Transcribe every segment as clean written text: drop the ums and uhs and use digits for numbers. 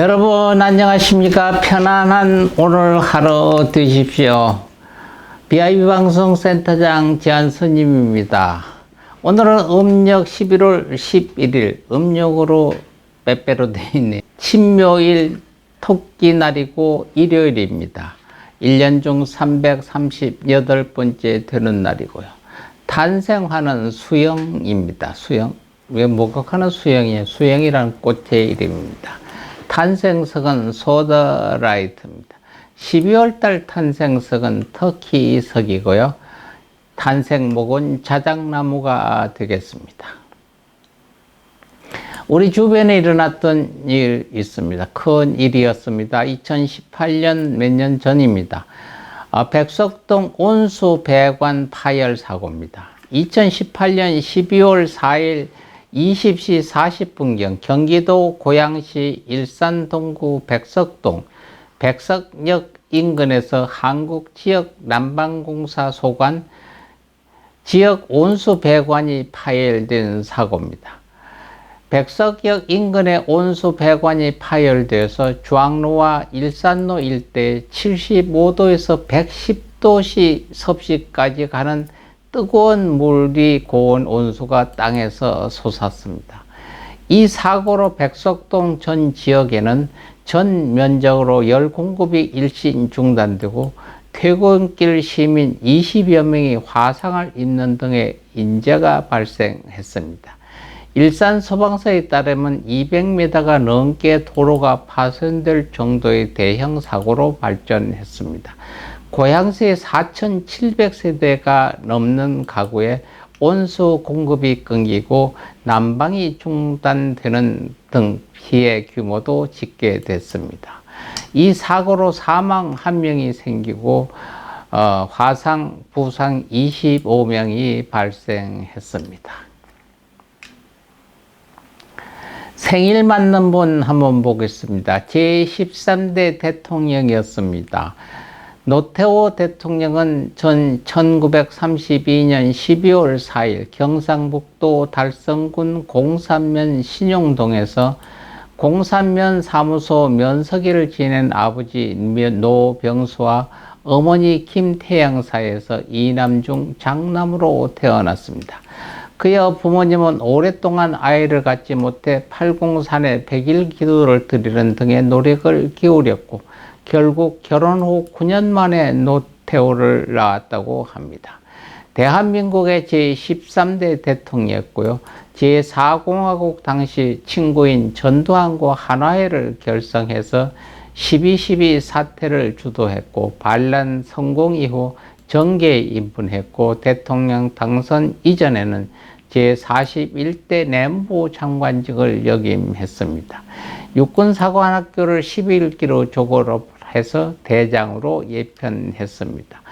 여러분 안녕하십니까? 편안한 오늘 하루 되십시오. BIB 방송 센터장 지한스님입니다. 오늘은 음력 11월 11일 음력으로 빼빼로 되어 있네. 친묘일 토끼날이고 일요일입니다. 1년 중 338번째 되는 날이고요. 탄생화는 수영입니다. 수영. 왜 목욕하는 수영이에요? 수영이라는 꽃의 이름입니다. 탄생석은 소더라이트입니다. 12월달 탄생석은 터키석이고요. 탄생목은 자작나무가 되겠습니다. 우리 주변에 일어났던 일 있습니다. 큰 일이었습니다. 2018년 몇 년 전입니다. 백석동 온수배관 파열 사고입니다. 2018년 12월 4일 20시 40분경 경기도 고양시 일산 동구 백석동 백석역 인근에서 한국지역 난방공사 소관 지역 온수배관이 파열된 사고입니다. 백석역 인근의 온수배관이 파열되어서 주항로와 일산로 일대에 75도에서 110도씨 섭씨까지 가는 뜨거운 물이 고온 온수가 땅에서 솟았습니다. 이 사고로 백석동 전 지역에는 전 면적으로 열 공급이 일시 중단되고 퇴근길 시민 20여 명이 화상을 입는 등의 인재가 발생했습니다. 일산 소방서에 따르면 200m가 넘게 도로가 파손될 정도의 대형 사고로 발전했습니다. 고양시의 4,700세대가 넘는 가구에 온수 공급이 끊기고 난방이 중단되는 등 피해 규모도 집계됐습니다. 이 사고로 사망 1명이 생기고 화상, 부상 25명이 발생했습니다. 생일 맞는 분 한번 보겠습니다. 제13대 대통령이었습니다. 노태우 대통령은 1932년 12월 4일 경상북도 달성군 공산면 신용동에서 공산면 사무소 면석이를 지낸 아버지 노병수와 어머니 김태양 사이에서 이남 중 장남으로 태어났습니다. 그의 부모님은 오랫동안 아이를 갖지 못해 팔공산에 100일 기도를 드리는 등의 노력을 기울였고 결국 결혼 후 9년 만에 노태우를 낳았다고 합니다. 대한민국의 제13대 대통령이었고요. 제4공화국 당시 친구인 전두환과 한화회를 결성해서 12.12 사태를 주도했고 반란 성공 이후 정계에 입문했고 대통령 당선 이전에는 제41대 내무부 장관직을 역임했습니다. 육군사관학교를 11기로 졸업해서 대장으로 예편했습니다.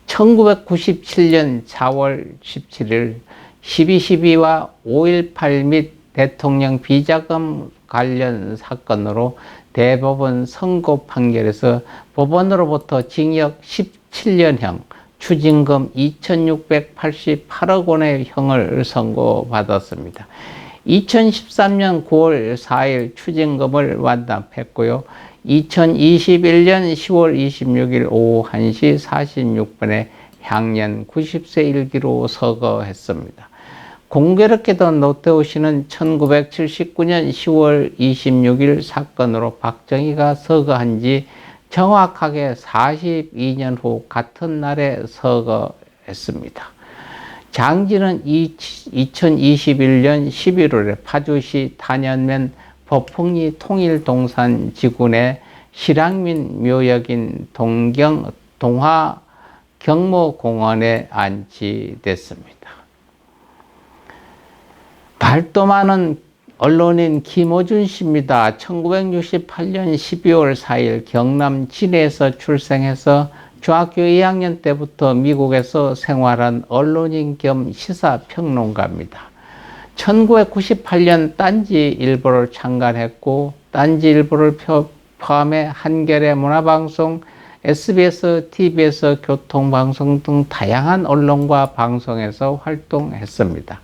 1997년 4월 17일 12.12와 5.18 및 대통령 비자금 관련 사건으로 대법원 선고 판결에서 법원으로부터 징역 17년형 추징금 2,688억 원의 형을 선고받았습니다. 2013년 9월 4일 추징금을 완납했고요. 2021년 10월 26일 오후 1시 46분에 향년 90세 일기로 서거했습니다. 공교롭게도 노태우 씨는 1979년 10월 26일 사건으로 박정희가 서거한 지 정확하게 42년 후 같은 날에 서거했습니다. 장지는 2021년 11월에 파주시 단연면 법흥리 통일동산 지군의 실향민 묘역인 동화 경모공원에 안치됐습니다. 발도많은 언론인 김어준 씨입니다. 1968년 12월 4일 경남 진해에서 출생해서 중학교 2학년 때부터 미국에서 생활한 언론인 겸 시사평론가입니다. 1998년 딴지일보를 창간했고 딴지일보를 포함해 한겨레 문화방송, SBS, TV에서 교통방송 등 다양한 언론과 방송에서 활동했습니다.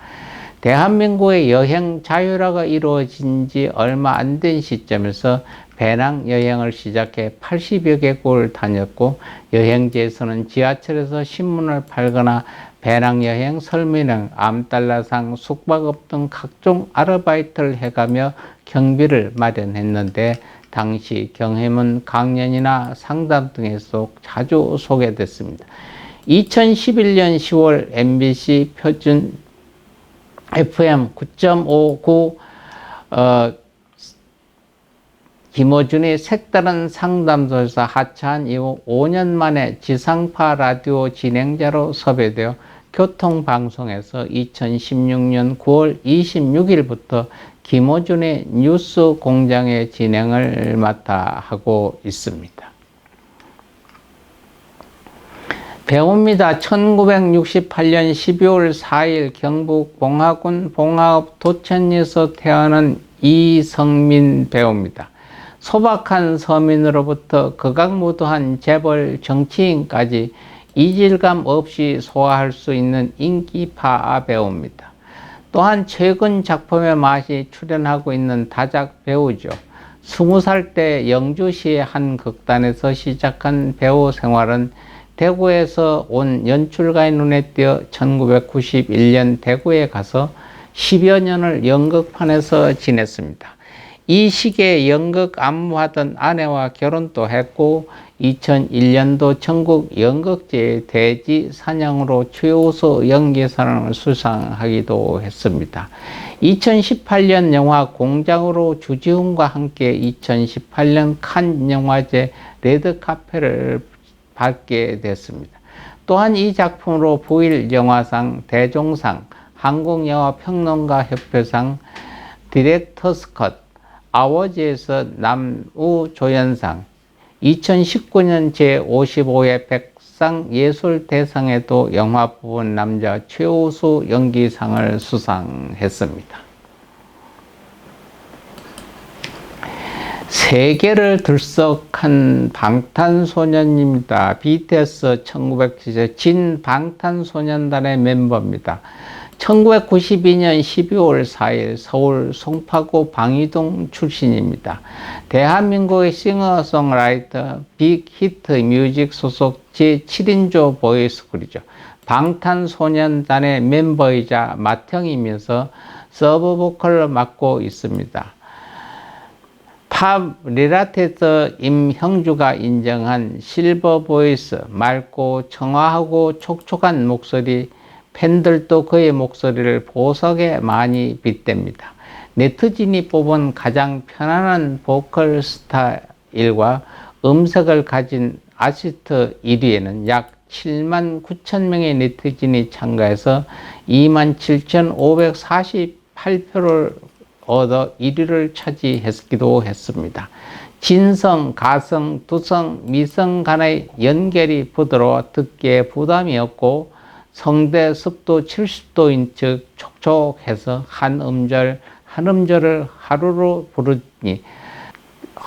대한민국의 여행 자율화가 이루어진 지 얼마 안 된 시점에서 배낭 여행을 시작해 80여 개국을 다녔고, 여행지에서는 지하철에서 신문을 팔거나 배낭 여행, 설문행, 암달러상, 숙박업 등 각종 아르바이트를 해가며 경비를 마련했는데, 당시 경혜문 강연이나 상담 등에서 자주 소개됐습니다. 2011년 10월 MBC 표준 FM 9.59 김어준의 색다른 상담소에서 하차한 이후 5년 만에 지상파 라디오 진행자로 섭외되어 교통방송에서 2016년 9월 26일부터 김어준의 뉴스 공장의 진행을 맡아 하고 있습니다. 배우입니다. 1968년 12월 4일 경북 봉화군 봉화읍 도천리에서 태어난 이성민 배우입니다. 소박한 서민으로부터 극악무도한 재벌 정치인까지 이질감 없이 소화할 수 있는 인기파 배우입니다. 또한 최근 작품에 많이 출연하고 있는 다작 배우죠. 20살 때 영주시의 한 극단에서 시작한 배우 생활은 대구에서 온 연출가의 눈에 띄어 1991년 대구에 가서 10여 년을 연극판에서 지냈습니다. 이 시기에 연극 안무하던 아내와 결혼도 했고 2001년도 전국 연극제의 대지 사냥으로 최우수 연기상을 수상하기도 했습니다. 2018년 영화 공장으로 주지훈과 함께 2018년 칸 영화제 레드카펫을 받게 됐습니다. 또한 이 작품으로 부일 영화상, 대종상, 한국영화평론가협회상, 디렉터스 컷, 아워즈에서 남우조연상, 2019년 제55회 백상 예술대상에도 영화 부분 남자 최우수 연기상을 수상했습니다. 세계를 들썩한 방탄소년입니다. BTS 1970 진 방탄소년단의 멤버입니다. 1992년 12월 4일 서울 송파구 방이동 출신입니다. 대한민국의 싱어송라이터 빅히트 뮤직 소속 제7인조 보이스쿨이죠. 방탄소년단의 멤버이자 맏형이면서 서브 보컬을 맡고 있습니다. 팝 리라테이터 임형주가 인정한 실버 보이스, 맑고 청아하고 촉촉한 목소리, 팬들도 그의 목소리를 보석에 많이 빗댑니다. 네티즌이 뽑은 가장 편안한 보컬 스타일과 음색을 가진 아티스트 1위에는 약 7만 9천 명의 네티즌이 참가해서 27,548표를 얻어 1위를 차지했기도 했습니다. 진성, 가성, 두성, 미성 간의 연결이 부드러워 듣기에 부담이 없고 성대 습도 70도인 즉 촉촉해서 한 음절을 하루로 부르니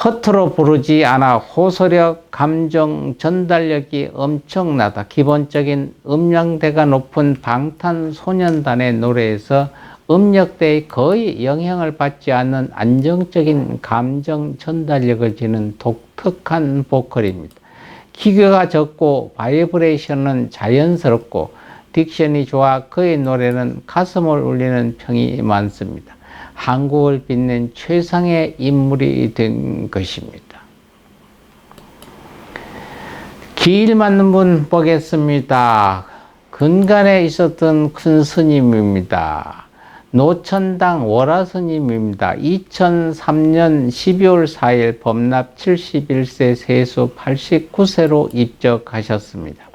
허투루 부르지 않아 호소력, 감정 전달력이 엄청나다. 기본적인 음량대가 높은 방탄소년단의 노래에서 음역대에 거의 영향을 받지 않는 안정적인 감정 전달력을 지닌 독특한 보컬입니다. 기교가 적고 바이브레이션은 자연스럽고 딕션이 좋아 그의 노래는 가슴을 울리는 평이 많습니다. 한국을 빛낸 최상의 인물이 된 것입니다. 길 맞는 분 보겠습니다. 근간에 있었던 큰 스님입니다. 노천당 월화 스님입니다. 2003년 12월 4일 범납 71세 세수 89세로 입적하셨습니다.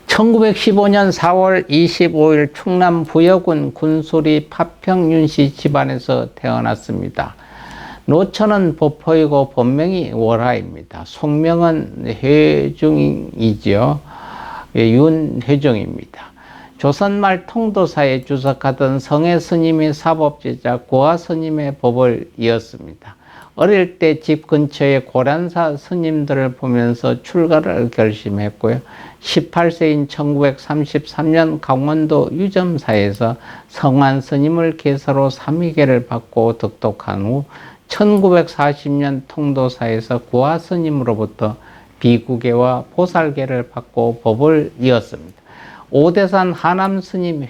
1915년 4월 25일 충남 부여군 군소리 파평윤씨 집안에서 태어났습니다. 노천은 보포이고 본명이 월화입니다. 속명은 회중이죠. 윤회중입니다. 조선말 통도사에 주석하던 성애 스님의 사법제자 고아 스님의 법을 이었습니다. 어릴 때 집 근처의 고란사 스님들을 보면서 출가를 결심했고요. 18세인 1933년 강원도 유점사에서 성안 스님을 계사로 삼위계를 받고 득독한 후 1940년 통도사에서 구화 스님으로부터 비구계와 보살계를 받고 법을 이었습니다. 오대산 하남 스님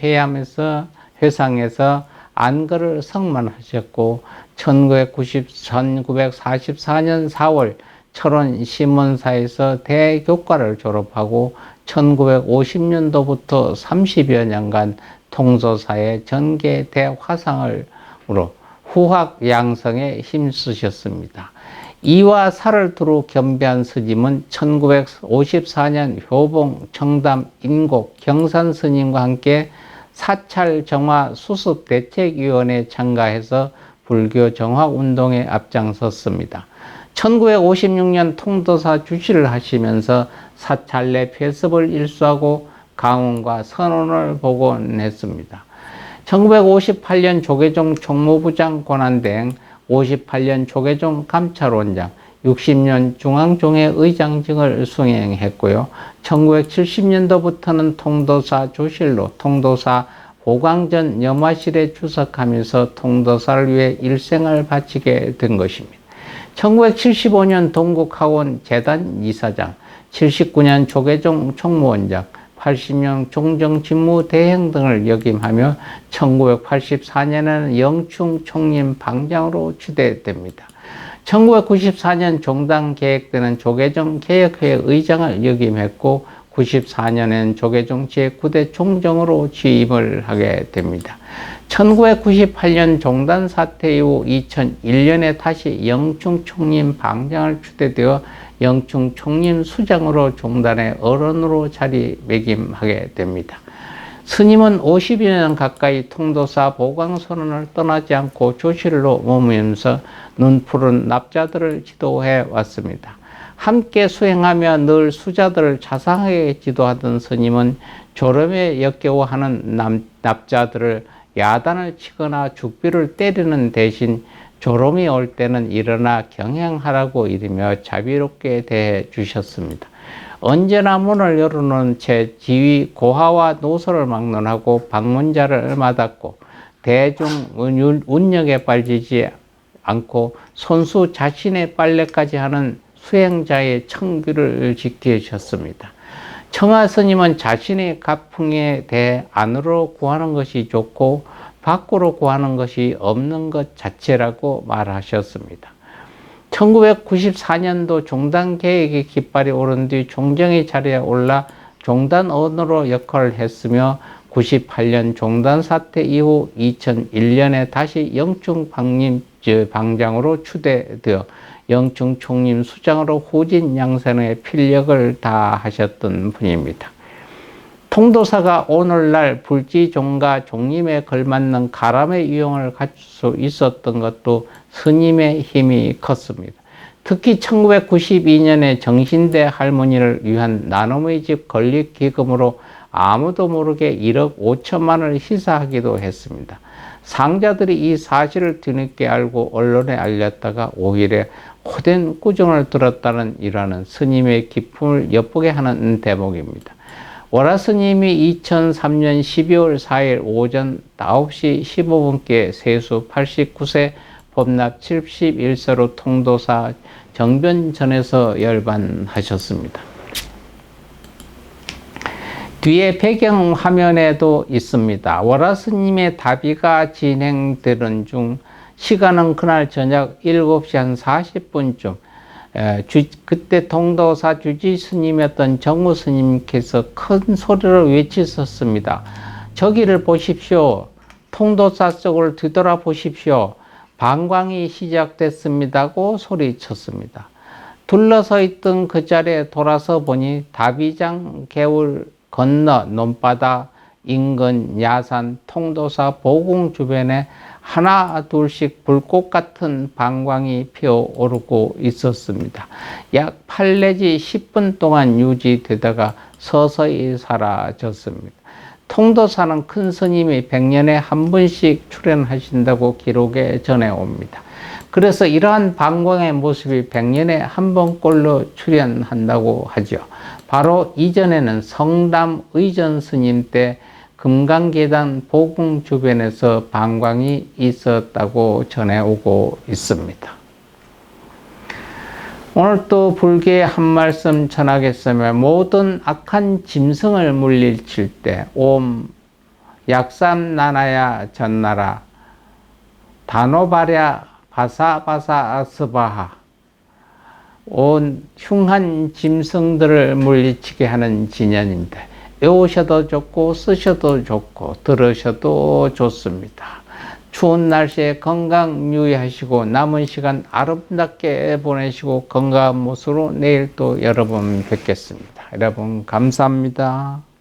회상에서 안거를 성만하셨고 1944년 4월 철원 신문사에서 대교과를 졸업하고 1950년도부터 30여 년간 통도사의 전계 대화상으로 후학 양성에 힘쓰셨습니다. 이와 살을 두루 겸비한 스님은 1954년 효봉, 청담, 인곡, 경산 스님과 함께 사찰 정화 수습 대책위원회에 참가해서 불교 정화 운동에 앞장섰습니다. 1956년 통도사 주시를 하시면서 사찰 내 폐습을 일수하고 강원과 선언을 복원했습니다. 1958년 조계종 총무부장 권한대행, 58년 조계종 감찰원장, 60년 중앙종회 의장직을 수행했고요. 1970년도부터는 통도사 조실로 통도사 보광전 염화실에 주석하면서 통도사를 위해 일생을 바치게 된 것입니다. 1975년 동국학원 재단 이사장, 79년 조계종 총무원장, 80년 종정직무 대행 등을 역임하며 1984년에는 영충 총림 방장으로 추대됩니다. 1994년 종당 계획되는 조계종 개혁회 의장을 역임했고 94년엔 조계종 제9대 총정으로 취임을 하게 됩니다. 1998년 종단 사태 이후 2001년에 다시 영충 총림 방장을 추대되어 영충 총림 수장으로 종단의 어른으로 자리매김하게 됩니다. 스님은 50여 년 가까이 통도사 보광선언을 떠나지 않고 조실로 머무면서 눈푸른 납자들을 지도해 왔습니다. 함께 수행하며 늘 수자들을 자상하게 지도하던 스님은 졸음에 역겨워하는 납자들을 야단을 치거나 죽비를 때리는 대신 졸음이 올 때는 일어나 경행하라고 이르며 자비롭게 대해 주셨습니다. 언제나 문을 열어놓은 채 지위 고하와 노소를 막론하고 방문자를 맞았고 대중 운역에 빠지지 않고 손수 자신의 빨래까지 하는 수행자의 청규를 지키셨습니다. 청하 스님은 자신의 가풍에 대해 안으로 구하는 것이 좋고 밖으로 구하는 것이 없는 것 자체라고 말하셨습니다. 1994년도 종단 개혁의 깃발이 오른 뒤 종정의 자리에 올라 종단 언어로 역할을 했으며 98년 종단 사태 이후 2001년에 다시 영충 방장으로 추대되어 영충 총림 수장으로 후진 양산의 필력을 다하셨던 분입니다. 통도사가 오늘날 불지종가 종림에 걸맞는 가람의 유형을 갖출 수 있었던 것도 스님의 힘이 컸습니다. 특히 1992년에 정신대 할머니를 위한 나눔의 집 건립 기금으로 아무도 모르게 1억 5천만을 희사하기도 했습니다. 상자들이 이 사실을 뒤늦게 알고 언론에 알렸다가 오히려 호된 꾸중을 들었다는 일화는 스님의 기품을 엿보게 하는 대목입니다. 월화 스님이 2003년 12월 4일 오전 9시 15분께 세수 89세 법납 71세로 통도사 정변전에서 열반하셨습니다. 뒤에 배경 화면에도 있습니다. 월화 스님의 다비가 진행되는 중 시간은 그날 저녁 7시 한 40분쯤 그때 통도사 주지 스님이었던 정우 스님께서 큰 소리로 외치셨습니다. 저기를 보십시오. 통도사 쪽을 뒤돌아 보십시오. 방광이 시작됐습니다고 소리쳤습니다. 둘러서 있던 그 자리에 돌아서 보니 다비장 개울 건너 논바다 인근 야산 통도사 보궁 주변에 하나 둘씩 불꽃 같은 방광이 피어오르고 있었습니다. 약 8 내지 10분 동안 유지되다가 서서히 사라졌습니다. 통도사는 큰 스님이 100년에 한 번씩 출연하신다고 기록에 전해옵니다. 그래서 이러한 방광의 모습이 100년에 한 번꼴로 출연한다고 하죠. 바로 이전에는 성담 의전 스님 때 금강계단 보궁 주변에서 방광이 있었다고 전해오고 있습니다. 오늘 또 불교의 한 말씀 전하겠으며 모든 악한 짐승을 물리칠 때 옴 약삼나나야 전나라 다노바랴 바사바사 스바하 온 흉한 짐승들을 물리치게 하는 진연인데 외우셔도 좋고 쓰셔도 좋고 들으셔도 좋습니다. 추운 날씨에 건강 유의하시고 남은 시간 아름답게 보내시고 건강한 모습으로 내일 또 여러분 뵙겠습니다. 여러분 감사합니다.